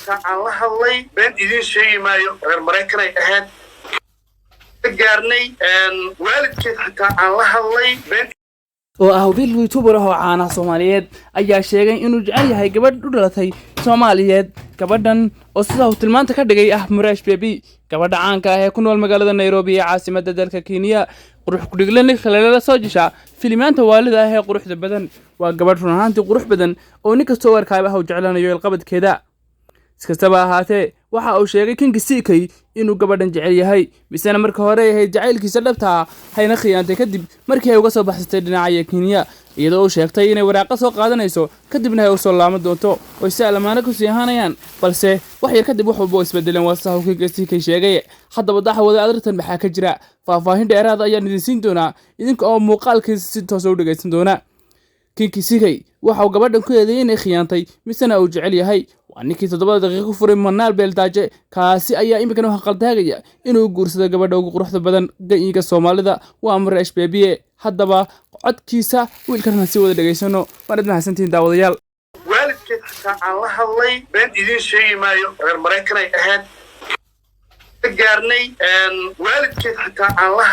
حتى الله هاللي بين إذن شيء ما غير مريكنا أهد قارني والد كيف حتى الله هاللي بين oo ah wiil youtuber ah oo caan ah Soomaaliyeed ayaa sheegay inuu jecel yahay gabadh u dhalatay Soomaaliyeed gabadhan oo sida uu tilmaanta ka dhigay ah Murash Baby gabadha caanka ah ee ku nool magaalada Nairobi ee caasimadda dalka Kenya qurux ku dhiglan kale la soo jisha filmaanta waalida ah ee quruxda badan waa gabadh run ahaantii qurux badan oo nin kasta oo arkay ah uu jeclanayo ilqabadkeeda iskastaba ahaatee waxa uu sheegay Kingi inuu gabadhan jecel yahay misana marka hore ay jacaylkiisa dhabta hayna khiyaantay kadib markii ay uga soo baxsatay dhinaca Kenya iyadoo uu sheegtay inay waraaqo soo qaadanayso kadibna ay u soo laamo doonto oo si alamaana ku sii haanayaan balse wax yar kadib wax walba isbedeleen wasaha Kingi sheegay haddaba daxwada adartan maxaa ka jira faahfaahin dheeraad ah ayaan idin siin doonaa idinka oo muuqaalkiisa si toos ah u dhageysan doona Kingi waxa uu gabadhan ku eedeeyay inay khiyaantay misana uu jecel yahay ninkii 7 daqiiqo ku furay Manaal Beeldaaje kaasi ayaa imikana wax qaldaagaya inuu guursado gabadha ugu quruxda badan gayiga Soomaalida waa Murash Baby haddaba codkiisa wiilkan si wada dhageysano waan idin xasantiin daawadayaal waalidkeed xataa aan la hadlay been idin sheegi maayo reer Mareykan ay ahayd gaarnay waalidkeed xataa aan la